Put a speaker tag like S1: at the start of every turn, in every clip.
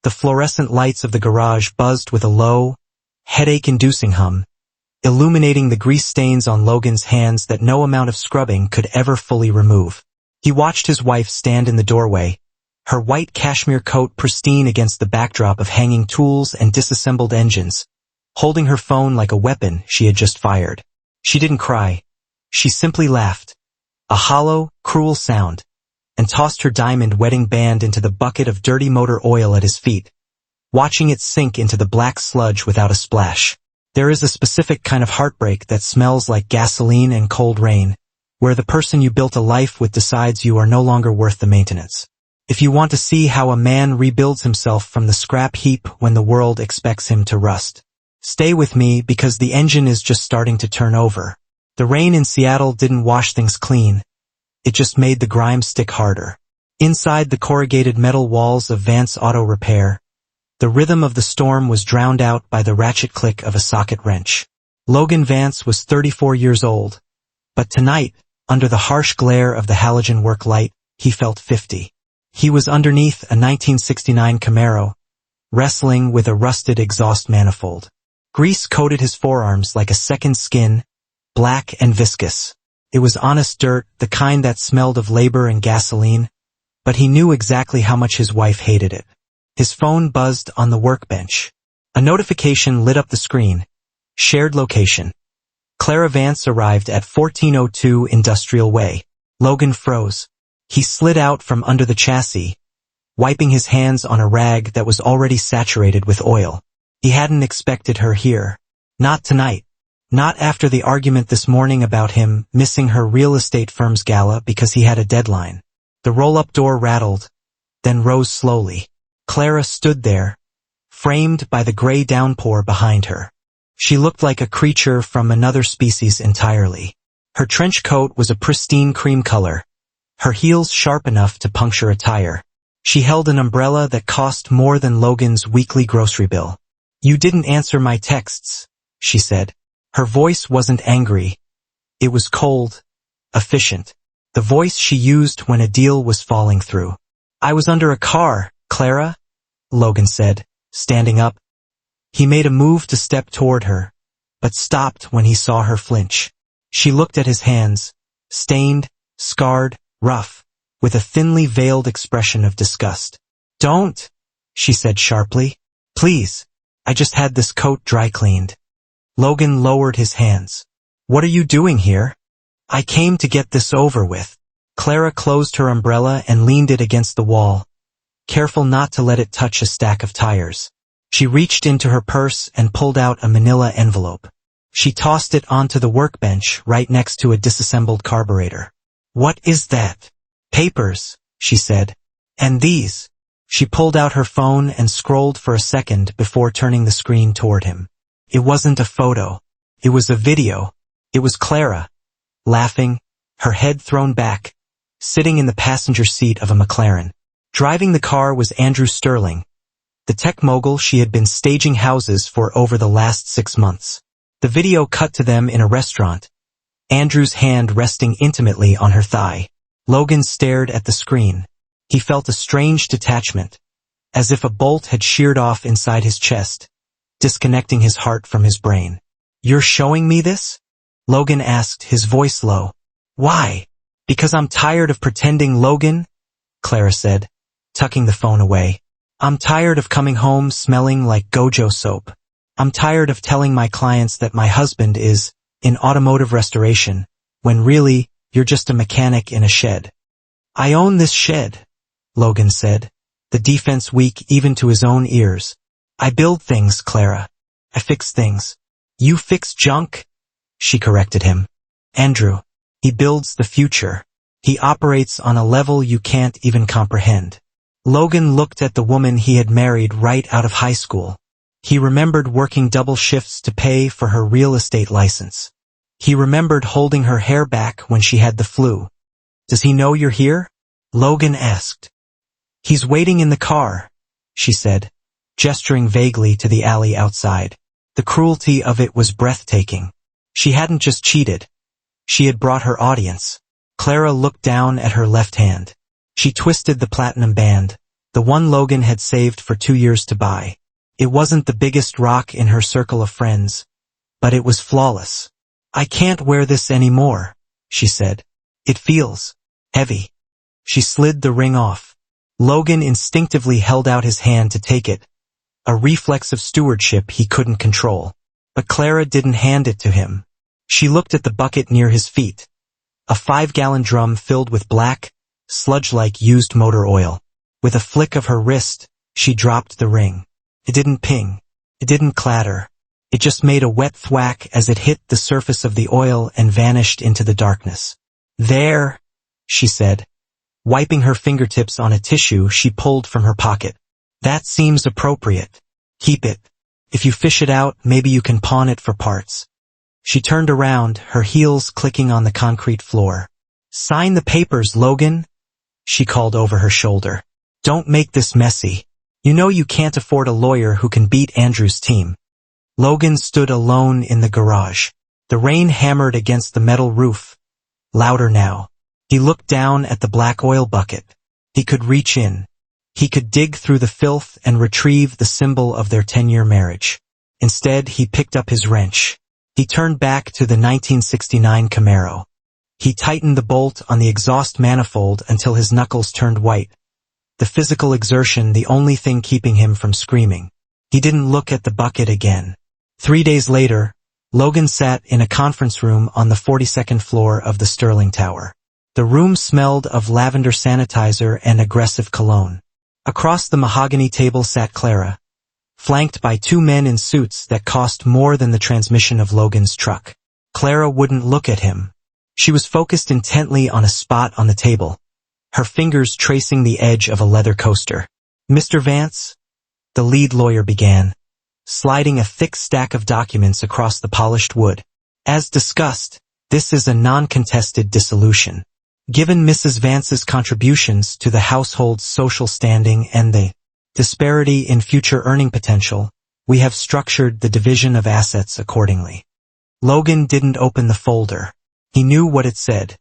S1: The fluorescent lights of the garage buzzed with a low, headache-inducing hum, illuminating the grease stains on Logan's hands that no amount of scrubbing could ever fully remove. He watched his wife stand in the doorway, her white cashmere coat pristine against the backdrop of hanging tools and disassembled engines, holding her phone like a weapon she had just fired. She didn't cry. She simply laughed, a hollow, cruel sound, and tossed her diamond wedding band into the bucket of dirty motor oil at his feet, watching it sink into the black sludge without a splash. There is a specific kind of heartbreak that smells like gasoline and cold rain, where the person you built a life with decides you are no longer worth the maintenance. If you want to see how a man rebuilds himself from the scrap heap when the world expects him to rust, stay with me because the engine is just starting to turn over. The rain in Seattle didn't wash things clean. It just made the grime stick harder. Inside the corrugated metal walls of Vance Auto Repair, the rhythm of the storm was drowned out by the ratchet click of a socket wrench. Logan Vance was 34 years old, but tonight, under the harsh glare of the halogen work light, he felt 50. He was underneath a 1969 Camaro, wrestling with a rusted exhaust manifold. Grease coated his forearms like a second skin, black and viscous. It was honest dirt, the kind that smelled of labor and gasoline, but he knew exactly how much his wife hated it. His phone buzzed on the workbench. A notification lit up the screen. Shared location. Clara Vance arrived at 1402 Industrial Way. Logan froze. He slid out from under the chassis, wiping his hands on a rag that was already saturated with oil. He hadn't expected her here. Not tonight. Not after the argument this morning about him missing her real estate firm's gala because he had a deadline. The roll-up door rattled, then rose slowly. Clara stood there, framed by the gray downpour behind her. She looked like a creature from another species entirely. Her trench coat was a pristine cream color, her heels sharp enough to puncture a tire. She held an umbrella that cost more than Logan's weekly grocery bill. "You didn't answer my texts," she said. Her voice wasn't angry. It was cold, efficient. The voice she used when a deal was falling through. "I was under a car, Clara," Logan said, standing up. He made a move to step toward her, but stopped when he saw her flinch. She looked at his hands, stained, scarred, rough, with a thinly veiled expression of disgust. "Don't," she said sharply. "Please, I just had this coat dry cleaned." Logan lowered his hands. "What are you doing here?" "I came to get this over with." Clara closed her umbrella and leaned it against the wall, careful not to let it touch a stack of tires. She reached into her purse and pulled out a manila envelope. She tossed it onto the workbench right next to a disassembled carburetor. "What is that?" "Papers," she said. "And these." She pulled out her phone and scrolled for a second before turning the screen toward him. It wasn't a photo. It was a video. It was Clara, laughing, her head thrown back, sitting in the passenger seat of a McLaren. Driving the car was Andrew Sterling, the tech mogul she had been staging houses for over the last 6 months. The video cut to them in a restaurant, Andrew's hand resting intimately on her thigh. Logan stared at the screen. He felt a strange detachment, as if a bolt had sheared off inside his chest, disconnecting his heart from his brain. "You're showing me this?" Logan asked, his voice low. "Why?" "Because I'm tired of pretending, Logan," Clara said, tucking the phone away. "I'm tired of coming home smelling like Gojo soap. I'm tired of telling my clients that my husband is in automotive restoration, when really, you're just a mechanic in a shed." "I own this shed," Logan said, the defense weak even to his own ears. "I build things, Clara. I fix things." "You fix junk," she corrected him. "Andrew, he builds the future. He operates on a level you can't even comprehend." Logan looked at the woman he had married right out of high school. He remembered working double shifts to pay for her real estate license. He remembered holding her hair back when she had the flu. "Does he know you're here?" Logan asked. "He's waiting in the car," she said, gesturing vaguely to the alley outside. The cruelty of it was breathtaking. She hadn't just cheated. She had brought her audience. Clara looked down at her left hand. She twisted the platinum band, the one Logan had saved for 2 years to buy. It wasn't the biggest rock in her circle of friends, but it was flawless. "I can't wear this anymore," she said. "It feels heavy." She slid the ring off. Logan instinctively held out his hand to take it, a reflex of stewardship he couldn't control. But Clara didn't hand it to him. She looked at the bucket near his feet, a 5-gallon drum filled with black, sludge-like used motor oil. With a flick of her wrist, she dropped the ring. It didn't ping. It didn't clatter. It just made a wet thwack as it hit the surface of the oil and vanished into the darkness. "There," she said, wiping her fingertips on a tissue she pulled from her pocket. "That seems appropriate. Keep it. If you fish it out, maybe you can pawn it for parts." She turned around, her heels clicking on the concrete floor. "Sign the papers, Logan," she called over her shoulder. "Don't make this messy. You know you can't afford a lawyer who can beat Andrew's team." Logan stood alone in the garage. The rain hammered against the metal roof, louder now. He looked down at the black oil bucket. He could reach in. He could dig through the filth and retrieve the symbol of their 10-year marriage. Instead, he picked up his wrench. He turned back to the 1969 Camaro. He tightened the bolt on the exhaust manifold until his knuckles turned white, the physical exertion the only thing keeping him from screaming. He didn't look at the bucket again. 3 days later, Logan sat in a conference room on the 42nd floor of the Sterling Tower. The room smelled of lavender sanitizer and aggressive cologne. Across the mahogany table sat Clara, flanked by 2 men in suits that cost more than the transmission of Logan's truck. Clara wouldn't look at him. She was focused intently on a spot on the table, her fingers tracing the edge of a leather coaster. "Mr. Vance?" the lead lawyer began, sliding a thick stack of documents across the polished wood. "As discussed, this is a non-contested dissolution. Given Mrs. Vance's contributions to the household's social standing and the disparity in future earning potential, we have structured the division of assets accordingly." Logan didn't open the folder. He knew what it said.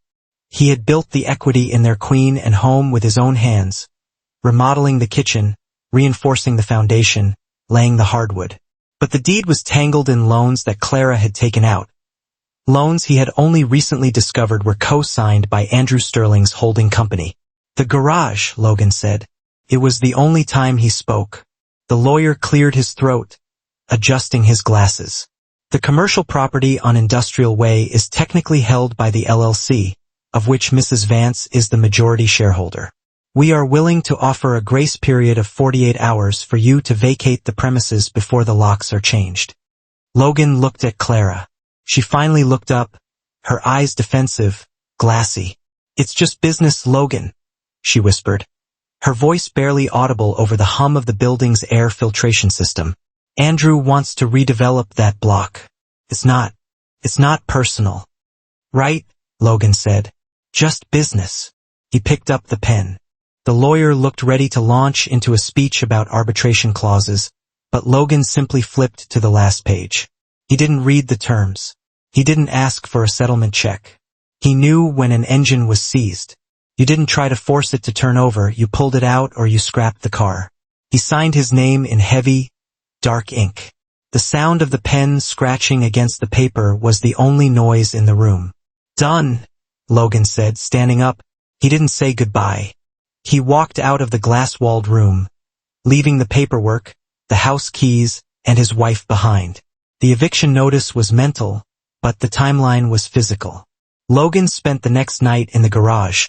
S1: He had built the equity in their queen and home with his own hands, remodeling the kitchen, reinforcing the foundation, laying the hardwood. But the deed was tangled in loans that Clara had taken out. Loans he had only recently discovered were co-signed by Andrew Sterling's holding company. "The garage," Logan said. It was the only time he spoke. The lawyer cleared his throat, adjusting his glasses. "The commercial property on Industrial Way is technically held by the LLC, of which Mrs. Vance is the majority shareholder. We are willing to offer a grace period of 48 hours for you to vacate the premises before the locks are changed." Logan looked at Clara. She finally looked up, her eyes defensive, glassy. "It's just business, Logan," she whispered, her voice barely audible over the hum of the building's air filtration system. "Andrew wants to redevelop that block. It's not personal." "Right," Logan said. "Just business." He picked up the pen. The lawyer looked ready to launch into a speech about arbitration clauses, but Logan simply flipped to the last page. He didn't read the terms. He didn't ask for a settlement check. He knew when an engine was seized. You didn't try to force it to turn over, you pulled it out or you scrapped the car. He signed his name in heavy, dark ink. The sound of the pen scratching against the paper was the only noise in the room. "Done," Logan said, standing up. He didn't say goodbye. He walked out of the glass-walled room, leaving the paperwork, the house keys, and his wife behind. The eviction notice was mental, but the timeline was physical. Logan spent the next night in the garage,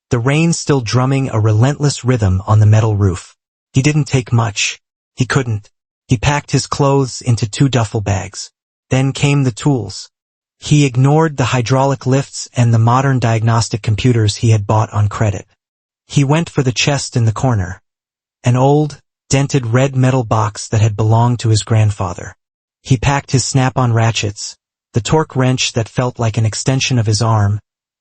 S1: the rain still drumming a relentless rhythm on the metal roof. He didn't take much. He couldn't. He packed his clothes into 2 duffel bags. Then came the tools. He ignored the hydraulic lifts and the modern diagnostic computers he had bought on credit. He went for the chest in the corner, an old, dented red metal box that had belonged to his grandfather. He packed his snap-on ratchets, the torque wrench that felt like an extension of his arm,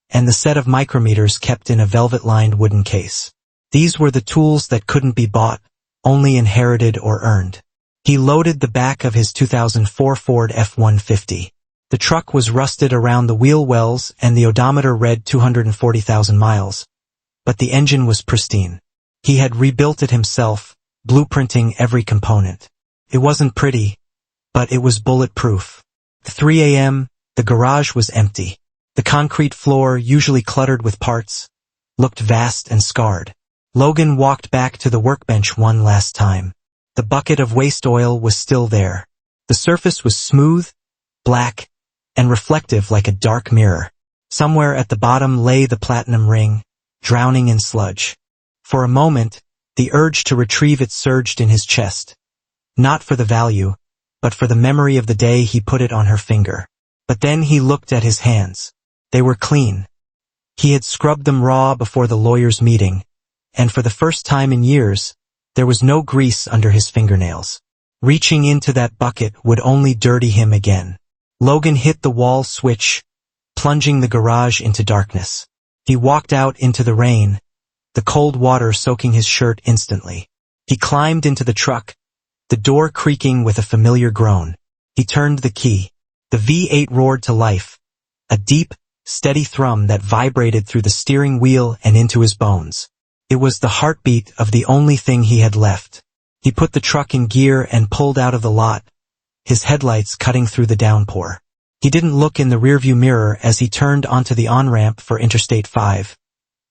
S1: and the set of micrometers kept in a velvet-lined wooden case. These were the tools that couldn't be bought, only inherited or earned. He loaded the back of his 2004 Ford F-150. The truck was rusted around the wheel wells and the odometer read 240,000 miles, but the engine was pristine. He had rebuilt it himself, blueprinting every component. It wasn't pretty, but it was bulletproof. At 3 a.m., the garage was empty. The concrete floor, usually cluttered with parts, looked vast and scarred. Logan walked back to the workbench one last time. The bucket of waste oil was still there. The surface was smooth, black, and reflective like a dark mirror. Somewhere at the bottom lay the platinum ring, drowning in sludge. For a moment, the urge to retrieve it surged in his chest. Not for the value, but for the memory of the day he put it on her finger. But then he looked at his hands. They were clean. He had scrubbed them raw before the lawyer's meeting, and for the first time in years, there was no grease under his fingernails. Reaching into that bucket would only dirty him again. Logan hit the wall switch, plunging the garage into darkness. He walked out into the rain, the cold water soaking his shirt instantly. He climbed into the truck, the door creaking with a familiar groan. He turned the key. The V8 roared to life, a deep, steady thrum that vibrated through the steering wheel and into his bones. It was the heartbeat of the only thing he had left. He put the truck in gear and pulled out of the lot, his headlights cutting through the downpour. He didn't look in the rearview mirror as he turned onto the on-ramp for Interstate 5,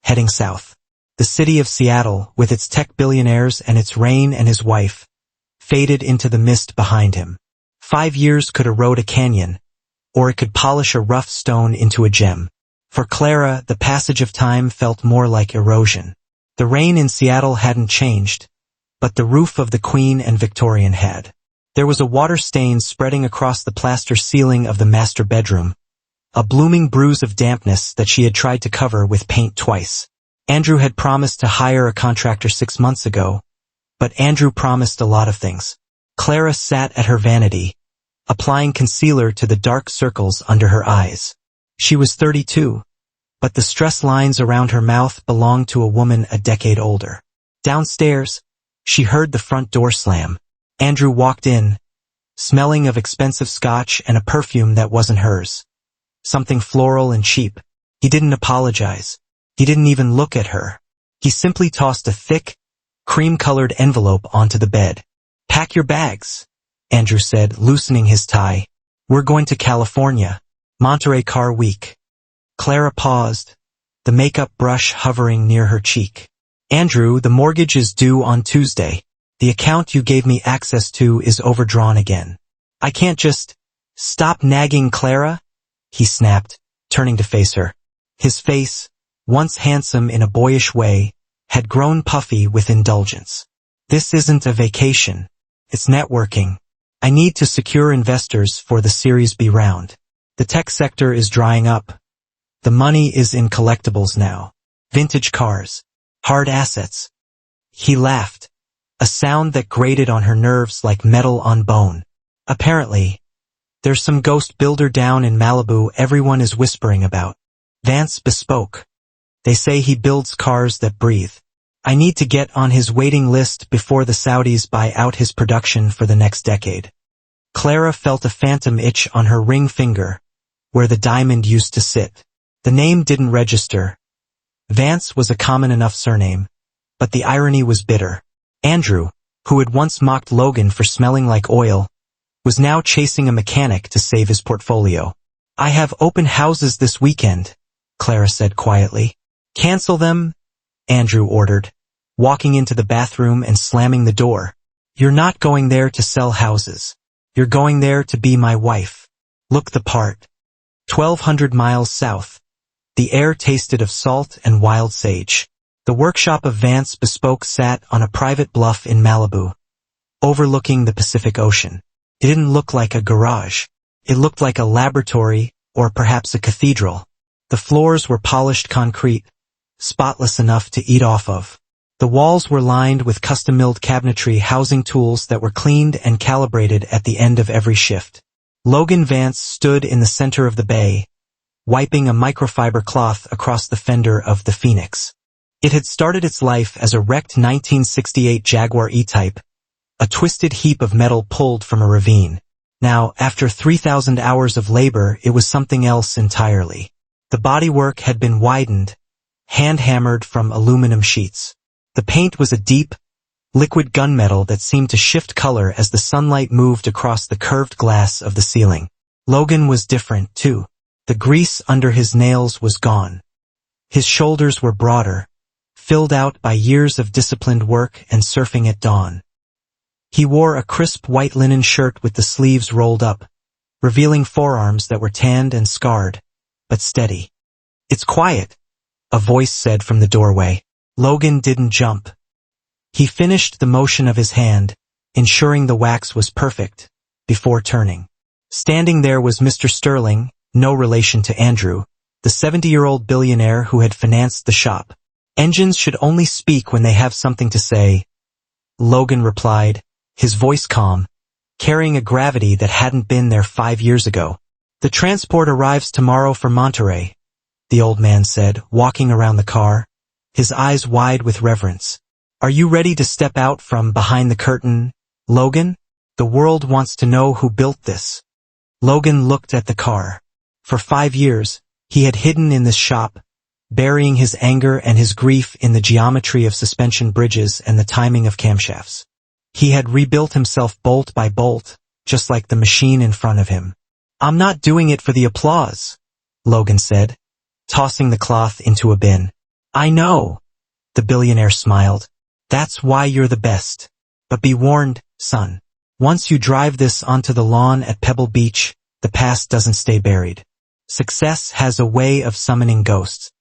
S1: heading south. The city of Seattle, with its tech billionaires and its rain and his wife, faded into the mist behind him. 5 years could erode a canyon, or it could polish a rough stone into a gem. For Clara, the passage of time felt more like erosion. The rain in Seattle hadn't changed, but the roof of the Queen and Victorian had. There was a water stain spreading across the plaster ceiling of the master bedroom, a blooming bruise of dampness that she had tried to cover with paint twice. Andrew had promised to hire a contractor 6 months ago, but Andrew promised a lot of things. Clara sat at her vanity, applying concealer to the dark circles under her eyes. She was 32, but the stress lines around her mouth belonged to a woman a decade older. Downstairs, she heard the front door slam. Andrew walked in, smelling of expensive scotch and a perfume that wasn't hers. Something floral and cheap. He didn't apologize. He didn't even look at her. He simply tossed a thick, cream-colored envelope onto the bed. "Pack your bags," Andrew said, loosening his tie. "We're going to California. Monterey Car Week." Clara paused, the makeup brush hovering near her cheek. "Andrew, the mortgage is due on Tuesday. The account you gave me access to is overdrawn again. I can't just stop nagging, Clara," he snapped, turning to face her. His face, once handsome in a boyish way, had grown puffy with indulgence. "This isn't a vacation. It's networking. I need to secure investors for the Series B round. The tech sector is drying up. The money is in collectibles now. Vintage cars. Hard assets." He laughed, a sound that grated on her nerves like metal on bone. "Apparently, there's some ghost builder down in Malibu everyone is whispering about. Vance Bespoke. They say he builds cars that breathe. I need to get on his waiting list before the Saudis buy out his production for the next decade." Clara felt a phantom itch on her ring finger, where the diamond used to sit. The name didn't register. Vance was a common enough surname, but the irony was bitter. Andrew, who had once mocked Logan for smelling like oil, was now chasing a mechanic to save his portfolio. "I have open houses this weekend," Clara said quietly. "Cancel them," Andrew ordered, walking into the bathroom and slamming the door. "You're not going there to sell houses. You're going there to be my wife. Look the part." 1,200 miles south, the air tasted of salt and wild sage. The workshop of Vance Bespoke sat on a private bluff in Malibu, overlooking the Pacific Ocean. It didn't look like a garage. It looked like a laboratory, or perhaps a cathedral. The floors were polished concrete, spotless enough to eat off of. The walls were lined with custom-milled cabinetry housing tools that were cleaned and calibrated at the end of every shift. Logan Vance stood in the center of the bay, wiping a microfiber cloth across the fender of the Phoenix. It had started its life as a wrecked 1968 Jaguar E-Type, a twisted heap of metal pulled from a ravine. Now, after 3,000 hours of labor, it was something else entirely. The bodywork had been widened, hand-hammered from aluminum sheets. The paint was a deep, liquid gunmetal that seemed to shift color as the sunlight moved across the curved glass of the ceiling. Logan was different, too. The grease under his nails was gone. His shoulders were broader, filled out by years of disciplined work and surfing at dawn. He wore a crisp white linen shirt with the sleeves rolled up, revealing forearms that were tanned and scarred, but steady. "It's quiet," a voice said from the doorway. Logan didn't jump. He finished the motion of his hand, ensuring the wax was perfect, before turning. Standing there was Mr. Sterling, no relation to Andrew, the 70-year-old billionaire who had financed the shop. "Engines should only speak when they have something to say," Logan replied, his voice calm, carrying a gravity that hadn't been there 5 years ago. "The transport arrives tomorrow for Monterey," the old man said, walking around the car, his eyes wide with reverence. "Are you ready to step out from behind the curtain, Logan? The world wants to know who built this." Logan looked at the car. For 5 years, he had hidden in this shop, burying his anger and his grief in the geometry of suspension bridges and the timing of camshafts. He had rebuilt himself bolt by bolt, just like the machine in front of him. "I'm not doing it for the applause," Logan said, tossing the cloth into a bin. "I know," the billionaire smiled. "That's why you're the best. But be warned, son. Once you drive this onto the lawn at Pebble Beach, the past doesn't stay buried. Success has a way of summoning ghosts."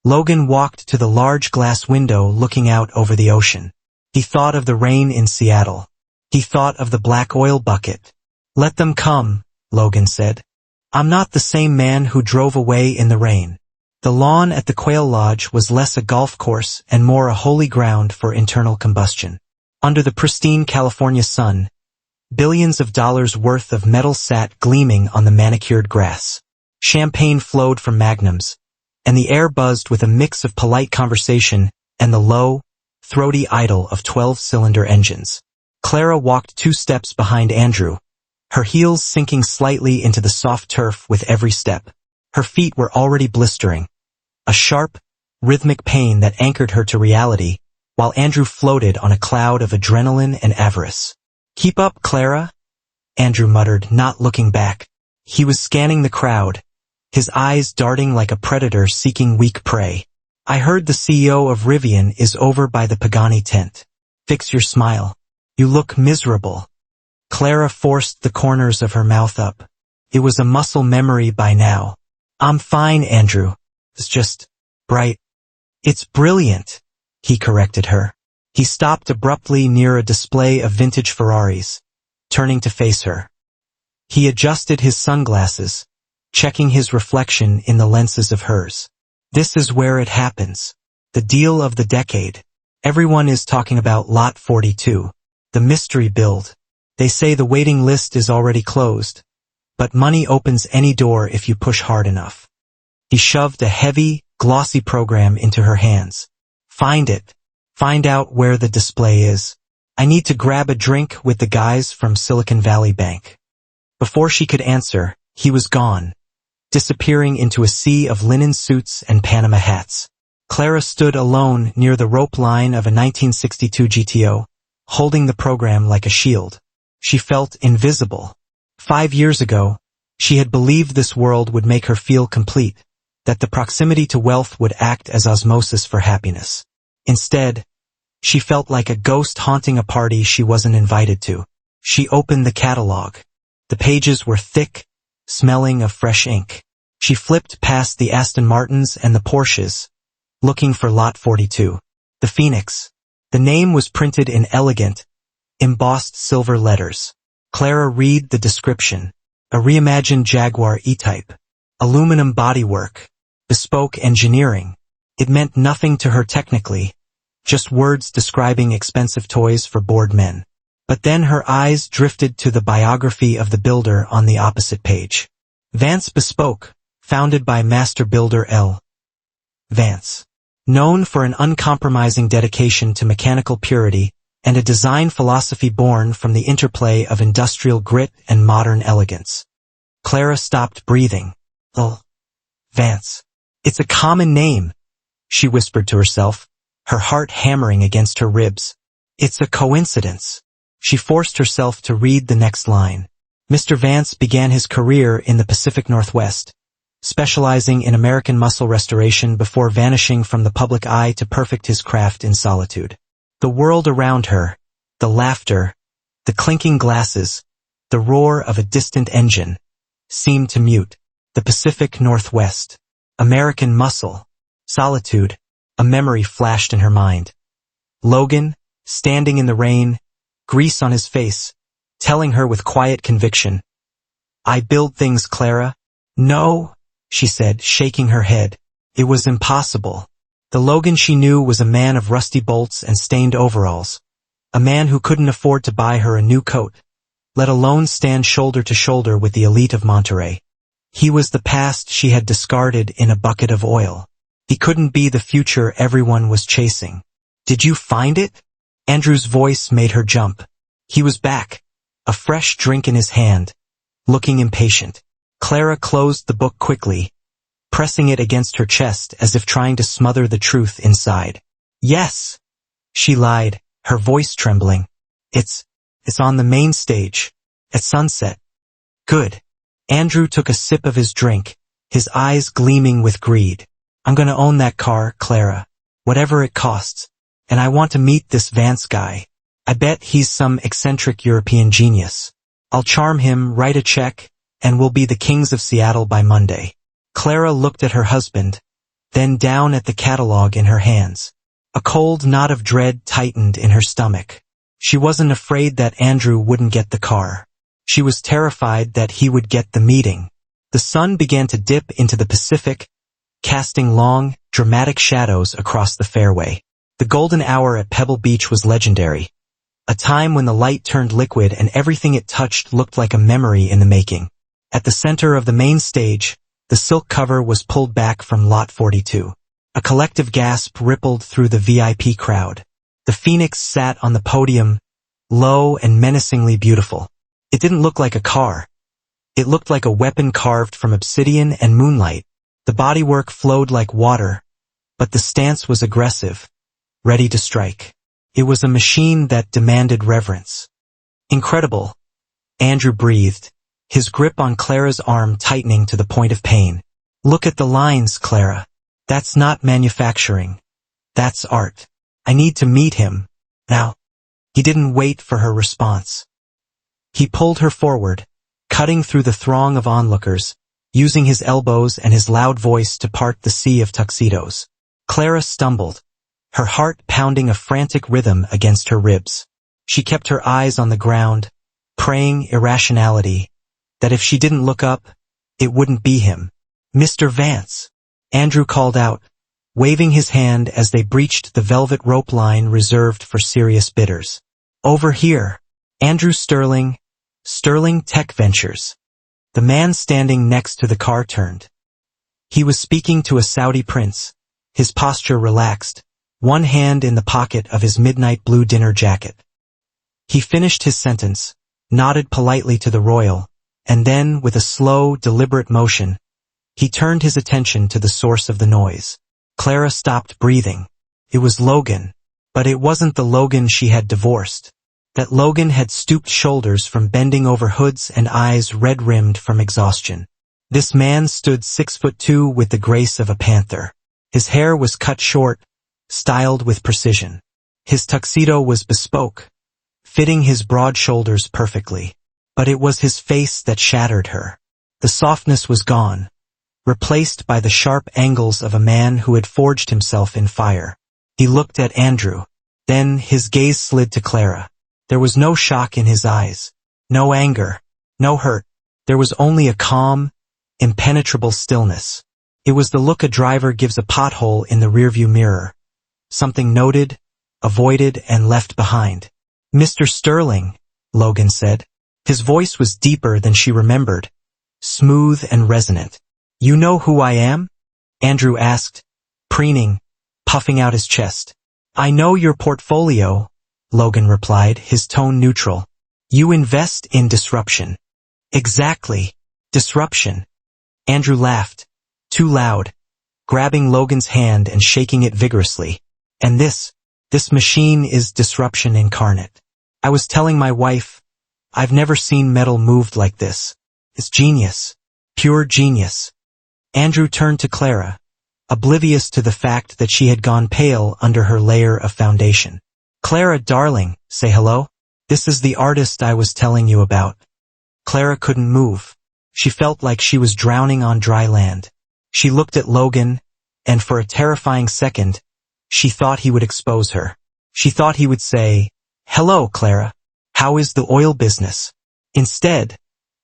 S1: Logan walked to the large glass window looking out over the ocean. He thought of the rain in Seattle. He thought of the black oil bucket. "Let them come," Logan said. "I'm not the same man who drove away in the rain." The lawn at the Quail Lodge was less a golf course and more a holy ground for internal combustion. Under the pristine California sun, billions of dollars worth of metal sat gleaming on the manicured grass. Champagne flowed from magnums, and the air buzzed with a mix of polite conversation and the low, throaty idle of 12-cylinder engines. Clara walked 2 steps behind Andrew, her heels sinking slightly into the soft turf with every step. Her feet were already blistering, a sharp, rhythmic pain that anchored her to reality, while Andrew floated on a cloud of adrenaline and avarice. "Keep up, Clara," Andrew muttered, not looking back. He was scanning the crowd, his eyes darting like a predator seeking weak prey. "I heard the CEO of Rivian is over by the Pagani tent. Fix your smile. You look miserable." Clara forced the corners of her mouth up. It was a muscle memory by now. "I'm fine, Andrew. It's just bright." "It's brilliant," he corrected her. He stopped abruptly near a display of vintage Ferraris, turning to face her. He adjusted his sunglasses, checking his reflection in the lenses of hers. "This is where it happens. The deal of the decade. Everyone is talking about Lot 42, the mystery build. They say the waiting list is already closed, but money opens any door if you push hard enough." He shoved a heavy, glossy program into her hands. "Find it. Find out where the display is. I need to grab a drink with the guys from Silicon Valley Bank." Before she could answer, he was gone, disappearing into a sea of linen suits and Panama hats. Clara stood alone near the rope line of a 1962 GTO, holding the program like a shield. She felt invisible. 5 years ago, she had believed this world would make her feel complete, that the proximity to wealth would act as osmosis for happiness. Instead, she felt like a ghost haunting a party she wasn't invited to. She opened the catalog. The pages were thick, smelling of fresh ink. She flipped past the Aston Martins and the Porsches, looking for Lot 42. The Phoenix. The name was printed in elegant, embossed silver letters. Clara read the description. A reimagined Jaguar E-Type. Aluminum bodywork. Bespoke engineering. It meant nothing to her technically, just words describing expensive toys for bored men. But then her eyes drifted to the biography of the builder on the opposite page. Vance Bespoke, founded by master builder L. Vance. Known for an uncompromising dedication to mechanical purity and a design philosophy born from the interplay of industrial grit and modern elegance. Clara stopped breathing. L. Vance. It's a common name, she whispered to herself, her heart hammering against her ribs. It's a coincidence. She forced herself to read the next line. Mr. Vance began his career in the Pacific Northwest, specializing in American muscle restoration before vanishing from the public eye to perfect his craft in solitude. The world around her, the laughter, the clinking glasses, the roar of a distant engine, seemed to mute. The Pacific Northwest. American muscle. Solitude. A memory flashed in her mind. Logan, standing in the rain, grease on his face, telling her with quiet conviction, "I build things, Clara." "No," she said, shaking her head. It was impossible. The Logan she knew was a man of rusty bolts and stained overalls. A man who couldn't afford to buy her a new coat, let alone stand shoulder to shoulder with the elite of Monterey. He was the past she had discarded in a bucket of oil. He couldn't be the future everyone was chasing. "Did you find it?" Andrew's voice made her jump. He was back, a fresh drink in his hand, looking impatient. Clara closed the book quickly, pressing it against her chest as if trying to smother the truth inside. "Yes," she lied, her voice trembling. It's on the main stage, at sunset." "Good." Andrew took a sip of his drink, his eyes gleaming with greed. "I'm gonna own that car, Clara, whatever it costs. And I want to meet this Vance guy. I bet he's some eccentric European genius. I'll charm him, write a check, and we'll be the kings of Seattle by Monday." Clara looked at her husband, then down at the catalog in her hands. A cold knot of dread tightened in her stomach. She wasn't afraid that Andrew wouldn't get the car. She was terrified that he would get the meeting. The sun began to dip into the Pacific, casting long, dramatic shadows across the fairway. The golden hour at Pebble Beach was legendary, a time when the light turned liquid and everything it touched looked like a memory in the making. At the center of the main stage, the silk cover was pulled back from Lot 42. A collective gasp rippled through the VIP crowd. The Phoenix sat on the podium, low and menacingly beautiful. It didn't look like a car. It looked like a weapon carved from obsidian and moonlight. The bodywork flowed like water, but the stance was aggressive, ready to strike. It was a machine that demanded reverence. "Incredible," Andrew breathed, his grip on Clara's arm tightening to the point of pain. "Look at the lines, Clara. That's not manufacturing. That's art. I need to meet him. Now." He didn't wait for her response. He pulled her forward, cutting through the throng of onlookers, using his elbows and his loud voice to part the sea of tuxedos. Clara stumbled, her heart pounding a frantic rhythm against her ribs. She kept her eyes on the ground, praying irrationality, that if she didn't look up, it wouldn't be him. "Mr. Vance," Andrew called out, waving his hand as they breached the velvet rope line reserved for serious bidders. "Over here." Andrew Sterling Tech Ventures. The man standing next to the car turned. He was speaking to a Saudi prince, his posture relaxed, one hand in the pocket of his midnight blue dinner jacket. He finished his sentence, nodded politely to the royal, and then, with a slow, deliberate motion, he turned his attention to the source of the noise. Clara stopped breathing. It was Logan, but it wasn't the Logan she had divorced. That Logan had stooped shoulders from bending over hoods and eyes red-rimmed from exhaustion. This man stood 6'2" with the grace of a panther. His hair was cut short, styled with precision. His tuxedo was bespoke, fitting his broad shoulders perfectly. But it was his face that shattered her. The softness was gone, replaced by the sharp angles of a man who had forged himself in fire. He looked at Andrew. Then his gaze slid to Clara. There was no shock in his eyes, no anger, no hurt. There was only a calm, impenetrable stillness. It was the look a driver gives a pothole in the rearview mirror. Something noted, avoided, and left behind. "Mr. Sterling," Logan said. His voice was deeper than she remembered, smooth and resonant. "You know who I am?" Andrew asked, preening, puffing out his chest. "I know your portfolio," Logan replied, his tone neutral. "You invest in disruption." "Exactly. Disruption." Andrew laughed, too loud, grabbing Logan's hand and shaking it vigorously. And this machine is disruption incarnate. I was telling my wife, I've never seen metal moved like this. It's genius. Pure genius. Andrew turned to Clara, oblivious to the fact that she had gone pale under her layer of foundation. Clara, darling, say hello. This is the artist I was telling you about. Clara couldn't move. She felt like she was drowning on dry land. She looked at Logan, and for a terrifying second, she thought he would expose her. She thought he would say, "Hello, Clara. How is the oil business?" Instead,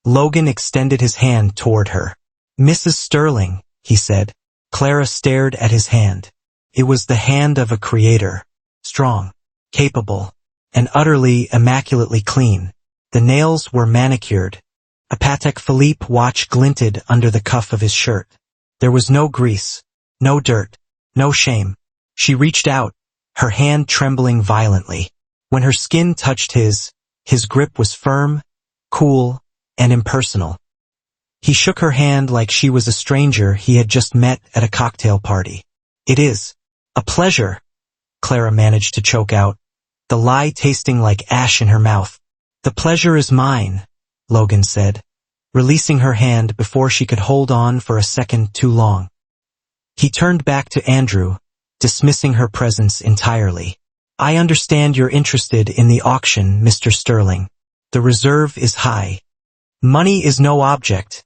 S1: Logan extended his hand toward her. "Mrs. Sterling," he said. Clara stared at his hand. It was the hand of a creator. Strong, capable, and utterly immaculately clean. The nails were manicured. A Patek Philippe watch glinted under the cuff of his shirt. There was no grease, no dirt, no shame. She reached out, her hand trembling violently. When her skin touched his grip was firm, cool, and impersonal. He shook her hand like she was a stranger he had just met at a cocktail party. "It is a pleasure," Clara managed to choke out, the lie tasting like ash in her mouth. "The pleasure is mine," Logan said, releasing her hand before she could hold on for a second too long. He turned back to Andrew, dismissing her presence entirely. "I understand you're interested in the auction, Mr. Sterling. The reserve is high." "Money is no object,"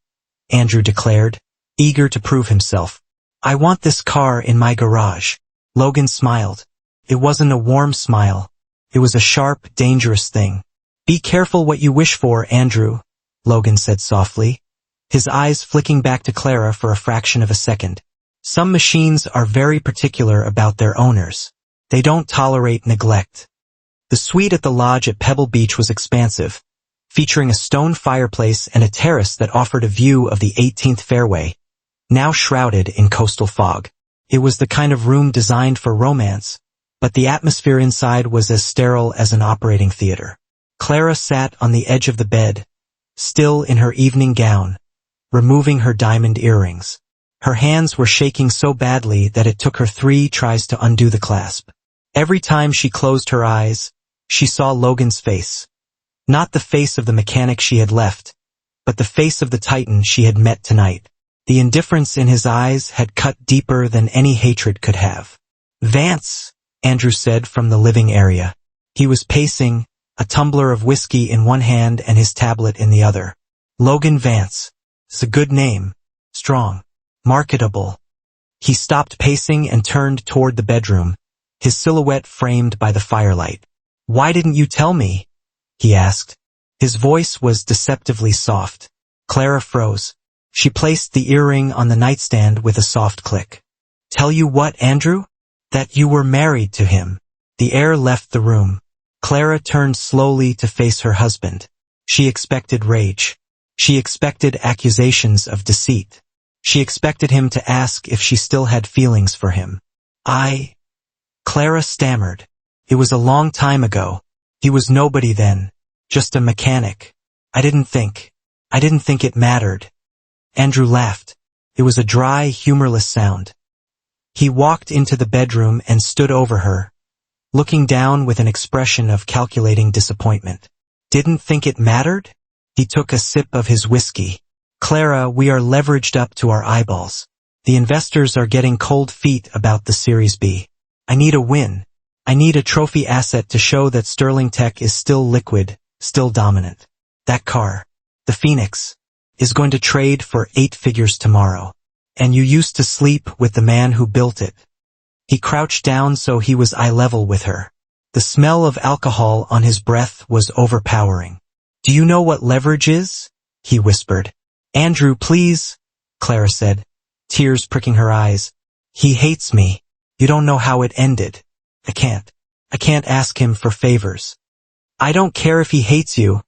S1: Andrew declared, eager to prove himself. "I want this car in my garage." Logan smiled. It wasn't a warm smile. It was a sharp, dangerous thing. "Be careful what you wish for, Andrew," Logan said softly, his eyes flicking back to Clara for a fraction of a second. "Some machines are very particular about their owners. They don't tolerate neglect." The suite at the lodge at Pebble Beach was expansive, featuring a stone fireplace and a terrace that offered a view of the 18th fairway, now shrouded in coastal fog. It was the kind of room designed for romance, but the atmosphere inside was as sterile as an operating theater. Clara sat on the edge of the bed, still in her evening gown, removing her diamond earrings. Her hands were shaking so badly that it took her 3 tries to undo the clasp. Every time she closed her eyes, she saw Logan's face. Not the face of the mechanic she had left, but the face of the titan she had met tonight. The indifference in his eyes had cut deeper than any hatred could have. "Vance," Andrew said from the living area. He was pacing, a tumbler of whiskey in one hand and his tablet in the other. "Logan Vance. It's a good name. Strong. Marketable." He stopped pacing and turned toward the bedroom, his silhouette framed by the firelight. "Why didn't you tell me?" he asked. His voice was deceptively soft. Clara froze. She placed the earring on the nightstand with a soft click. "Tell you what, Andrew? That you were married to him." The air left the room. Clara turned slowly to face her husband. She expected rage. She expected accusations of deceit. She expected him to ask if she still had feelings for him. Clara stammered. "It was a long time ago. He was nobody then. Just a mechanic. I didn't think it mattered." Andrew laughed. It was a dry, humorless sound. He walked into the bedroom and stood over her, looking down with an expression of calculating disappointment. "Didn't think it mattered?" He took a sip of his whiskey. "Clara, we are leveraged up to our eyeballs. The investors are getting cold feet about the Series B. I need a win. I need a trophy asset to show that Sterling Tech is still liquid, still dominant. That car, the Phoenix, is going to trade for 8 figures tomorrow. And you used to sleep with the man who built it." He crouched down so he was eye level with her. The smell of alcohol on his breath was overpowering. "Do you know what leverage is?" he whispered. "Andrew, please," Clara said, tears pricking her eyes. "He hates me. You don't know how it ended. I can't ask him for favors." "I don't care if he hates you,"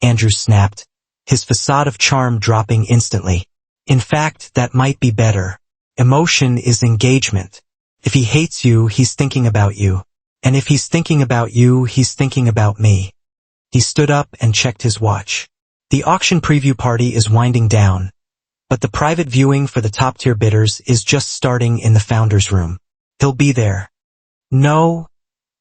S1: Andrew snapped, his facade of charm dropping instantly. "In fact, that might be better. Emotion is engagement. If he hates you, he's thinking about you. And if he's thinking about you, he's thinking about me." He stood up and checked his watch. "The auction preview party is winding down, but the private viewing for the top-tier bidders is just starting in the founder's room. He'll be there." No.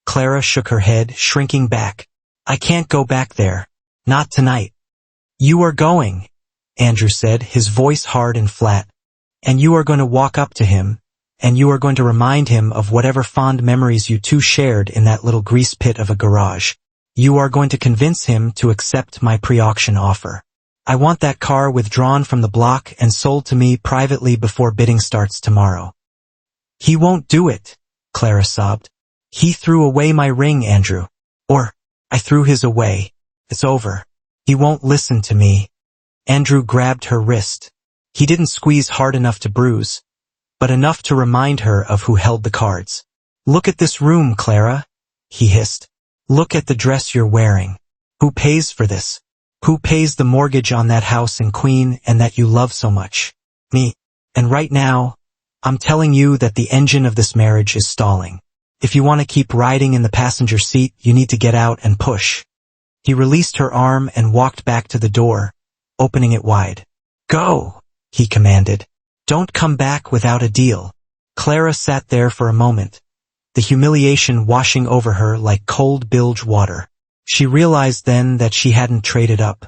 S1: Clara shook her head, shrinking back. I can't go back there. Not tonight. You are going, Andrew said, his voice hard and flat. And you are going to walk up to him, and you are going to remind him of whatever fond memories you two shared in that little grease pit of a garage. You are going to convince him to accept my pre-auction offer. I want that car withdrawn from the block and sold to me privately before bidding starts tomorrow. He won't do it, Clara sobbed. He threw away my ring, Andrew. Or, I threw his away. It's over. He won't listen to me. Andrew grabbed her wrist. He didn't squeeze hard enough to bruise, but enough to remind her of who held the cards. Look at this room, Clara, he hissed. Look at the dress you're wearing. Who pays for this? Who pays the mortgage on that house in Queen and that you love so much? Me. And right now, I'm telling you that the engine of this marriage is stalling. If you want to keep riding in the passenger seat, you need to get out and push. He released her arm and walked back to the door, opening it wide. Go, he commanded. Don't come back without a deal. Clara sat there for a moment, the humiliation washing over her like cold bilge water. She realized then that she hadn't traded up.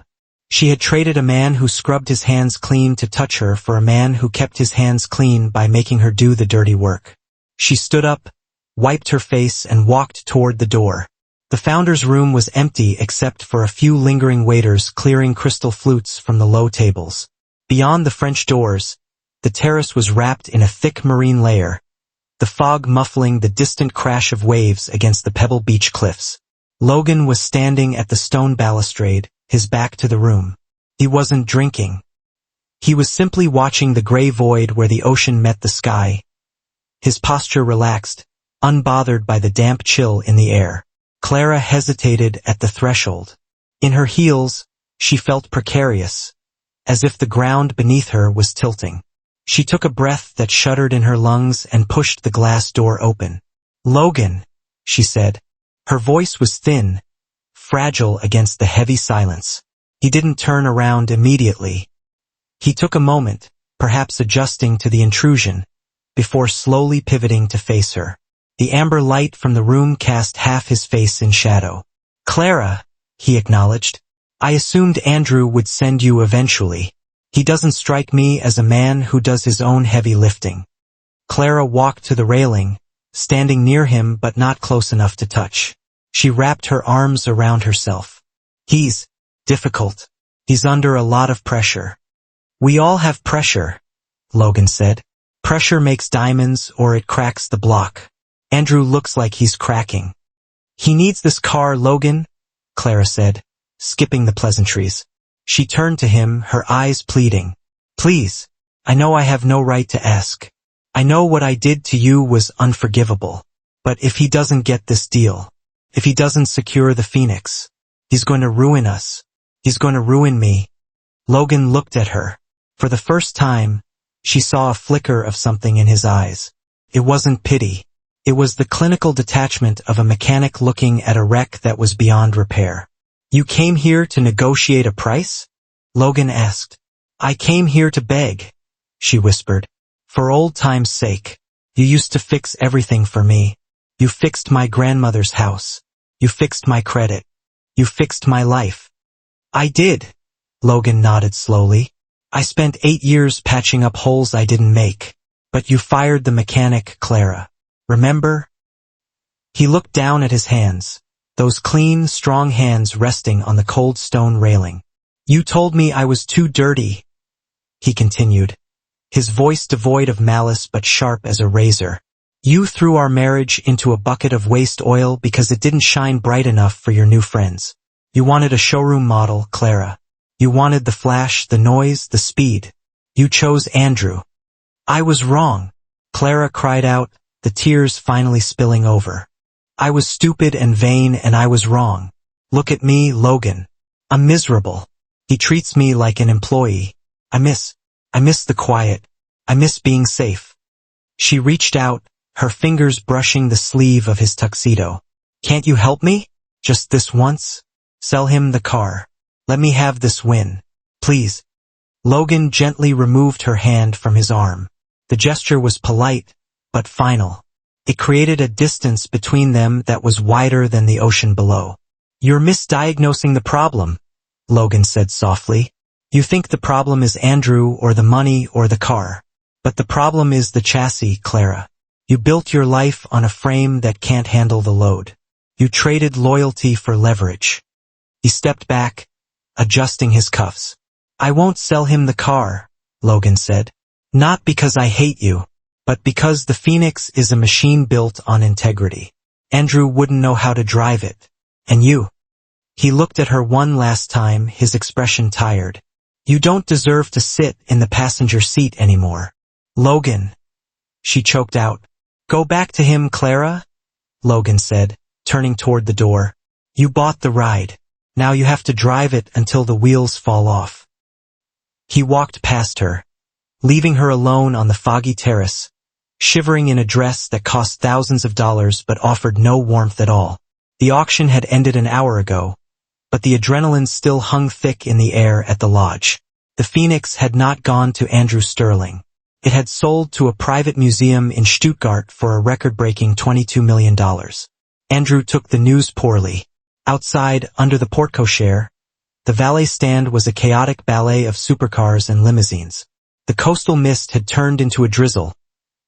S1: She had traded a man who scrubbed his hands clean to touch her for a man who kept his hands clean by making her do the dirty work. She stood up, wiped her face, and walked toward the door. The founder's room was empty except for a few lingering waiters clearing crystal flutes from the low tables. Beyond the French doors, the terrace was wrapped in a thick marine layer, the fog muffling the distant crash of waves against the pebble beach cliffs. Logan was standing at the stone balustrade, his back to the room. He wasn't drinking. He was simply watching the gray void where the ocean met the sky. His posture relaxed, unbothered by the damp chill in the air. Clara hesitated at the threshold. In her heels, she felt precarious, as if the ground beneath her was tilting. She took a breath that shuddered in her lungs and pushed the glass door open. Logan, she said. Her voice was thin, fragile against the heavy silence. He didn't turn around immediately. He took a moment, perhaps adjusting to the intrusion, before slowly pivoting to face her. The amber light from the room cast half his face in shadow. Clara, he acknowledged. I assumed Andrew would send you eventually. He doesn't strike me as a man who does his own heavy lifting. Clara walked to the railing, standing near him but not close enough to touch. She wrapped her arms around herself. He's difficult. He's under a lot of pressure. We all have pressure, Logan said. Pressure makes diamonds or it cracks the block. Andrew looks like he's cracking. He needs this car, Logan, Clara said, skipping the pleasantries. She turned to him, her eyes pleading. Please, I know I have no right to ask. I know what I did to you was unforgivable. But if he doesn't get this deal, if he doesn't secure the Phoenix, he's going to ruin us. He's going to ruin me. Logan looked at her. For the first time, she saw a flicker of something in his eyes. It wasn't pity. It was the clinical detachment of a mechanic looking at a wreck that was beyond repair. You came here to negotiate a price? Logan asked. I came here to beg, she whispered. For old time's sake. You used to fix everything for me. You fixed my grandmother's house. You fixed my credit. You fixed my life. I did, Logan nodded slowly. I spent 8 years patching up holes I didn't make. But you fired the mechanic, Clara. Remember? He looked down at his hands, those clean, strong hands resting on the cold stone railing. You told me I was too dirty, he continued, his voice devoid of malice but sharp as a razor. You threw our marriage into a bucket of waste oil because it didn't shine bright enough for your new friends. You wanted a showroom model, Clara. You wanted the flash, the noise, the speed. You chose Andrew. I was wrong, Clara cried out, the tears finally spilling over. I was stupid and vain and I was wrong. Look at me, Logan. I'm miserable. He treats me like an employee. I miss the quiet. I miss being safe. She reached out, her fingers brushing the sleeve of his tuxedo. Can't you help me? Just this once? Sell him the car. Let me have this win. Please. Logan gently removed her hand from his arm. The gesture was polite, but final. It created a distance between them that was wider than the ocean below. "You're misdiagnosing the problem," Logan said softly. "You think the problem is Andrew or the money or the car. But the problem is the chassis, Clara. You built your life on a frame that can't handle the load. You traded loyalty for leverage." He stepped back, adjusting his cuffs. "I won't sell him the car," Logan said. "Not because I hate you, but because the Phoenix is a machine built on integrity. Andrew wouldn't know how to drive it. And you." He looked at her one last time, his expression tired. "You don't deserve to sit in the passenger seat anymore." "Logan," she choked out. "Go back to him, Clara," Logan said, turning toward the door. "You bought the ride. Now you have to drive it until the wheels fall off." He walked past her, leaving her alone on the foggy terrace, shivering in a dress that cost thousands of dollars but offered no warmth at all. The auction had ended an hour ago, but the adrenaline still hung thick in the air at the lodge. The Phoenix had not gone to Andrew Sterling. It had sold to a private museum in Stuttgart for a record-breaking $22 million. Andrew took the news poorly. Outside, under the porte-cochere, the valet stand was a chaotic ballet of supercars and limousines. The coastal mist had turned into a drizzle,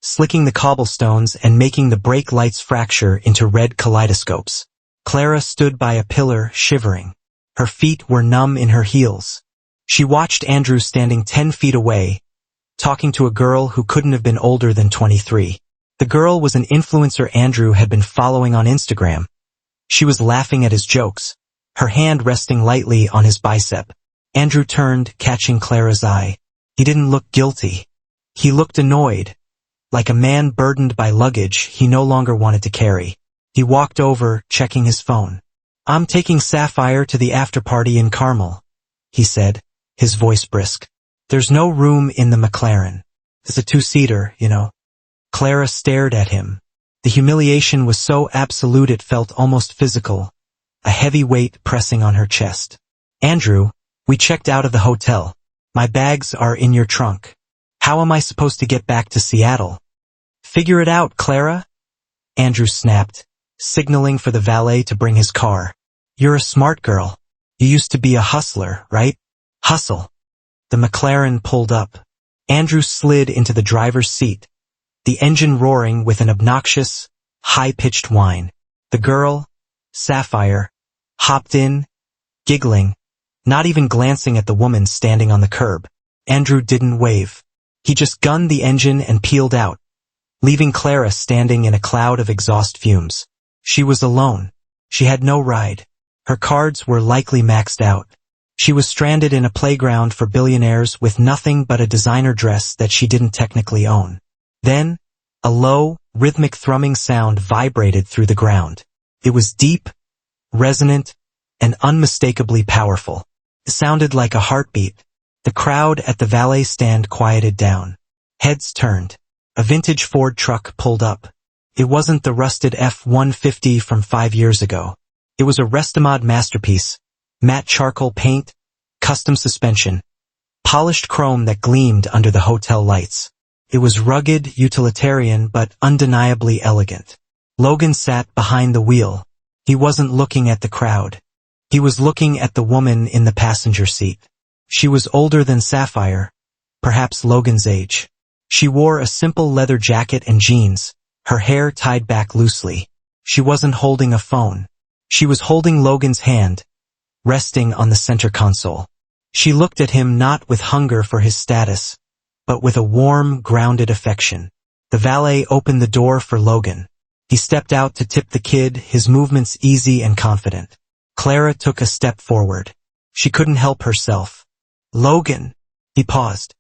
S1: slicking the cobblestones and making the brake lights fracture into red kaleidoscopes. Clara stood by a pillar, shivering. Her feet were numb in her heels. She watched Andrew standing 10 feet away, talking to a girl who couldn't have been older than 23. The girl was an influencer Andrew had been following on Instagram. She was laughing at his jokes, her hand resting lightly on his bicep. Andrew turned, catching Clara's eye. He didn't look guilty. He looked annoyed, like a man burdened by luggage he no longer wanted to carry. He walked over, checking his phone. "I'm taking Sapphire to the after-party in Carmel," he said, his voice brisk. "There's no room in the McLaren. It's a two-seater, you know." Clara stared at him. The humiliation was so absolute it felt almost physical, a heavy weight pressing on her chest. "Andrew, we checked out of the hotel. My bags are in your trunk. How am I supposed to get back to Seattle?" "Figure it out, Clara," Andrew snapped, signaling for the valet to bring his car. "You're a smart girl. You used to be a hustler, right? Hustle." The McLaren pulled up. Andrew slid into the driver's seat, the engine roaring with an obnoxious, high-pitched whine. The girl, Sapphire, hopped in, giggling, not even glancing at the woman standing on the curb. Andrew didn't wave. He just gunned the engine and peeled out, leaving Clara standing in a cloud of exhaust fumes. She was alone. She had no ride. Her cards were likely maxed out. She was stranded in a playground for billionaires with nothing but a designer dress that she didn't technically own. Then, a low, rhythmic thrumming sound vibrated through the ground. It was deep, resonant, and unmistakably powerful. It sounded like a heartbeat. The crowd at the valet stand quieted down. Heads turned. A vintage Ford truck pulled up. It wasn't the rusted F-150 from 5 years ago. It was a Restomod masterpiece. Matte charcoal paint, custom suspension, polished chrome that gleamed under the hotel lights. It was rugged, utilitarian, but undeniably elegant. Logan sat behind the wheel. He wasn't looking at the crowd. He was looking at the woman in the passenger seat. She was older than Sapphire, perhaps Logan's age. She wore a simple leather jacket and jeans, her hair tied back loosely. She wasn't holding a phone. She was holding Logan's hand, resting on the center console. She looked at him not with hunger for his status, but with a warm, grounded affection. The valet opened the door for Logan. He stepped out to tip the kid, his movements easy and confident. Clara took a step forward. She couldn't help herself. "Logan," he paused.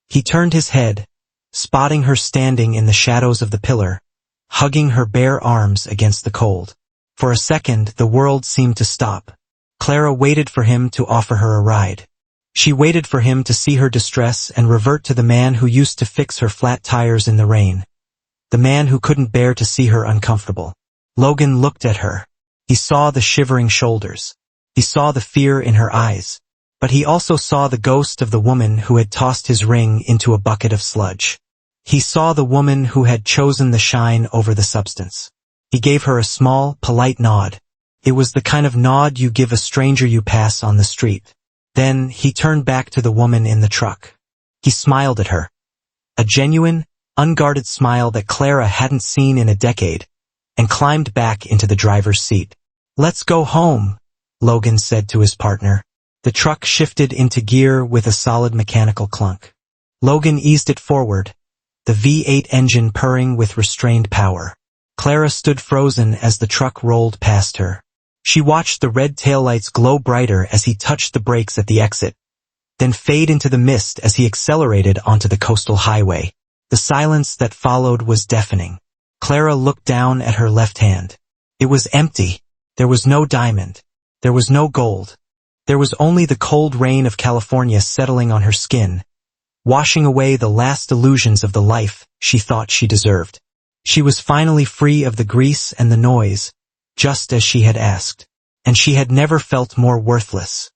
S1: He turned his head, spotting her standing in the shadows of the pillar, hugging her bare arms against the cold. For a second, the world seemed to stop. Clara waited for him to offer her a ride. She waited for him to see her distress and revert to the man who used to fix her flat tires in the rain. The man who couldn't bear to see her uncomfortable. Logan looked at her. He saw the shivering shoulders. He saw the fear in her eyes. But he also saw the ghost of the woman who had tossed his ring into a bucket of sludge. He saw the woman who had chosen the shine over the substance. He gave her a small, polite nod. It was the kind of nod you give a stranger you pass on the street. Then he turned back to the woman in the truck. He smiled at her. A genuine, unguarded smile that Clara hadn't seen in a decade, and climbed back into the driver's seat. "Let's go home," Logan said to his partner. The truck shifted into gear with a solid mechanical clunk. Logan eased it forward, the V8 engine purring with restrained power. Clara stood frozen as the truck rolled past her. She watched the red taillights glow brighter as he touched the brakes at the exit, then fade into the mist as he accelerated onto the coastal highway. The silence that followed was deafening. Clara looked down at her left hand. It was empty. There was no diamond. There was no gold. There was only the cold rain of California settling on her skin, washing away the last illusions of the life she thought she deserved. She was finally free of the grease and the noise, just as she had asked. And she had never felt more worthless.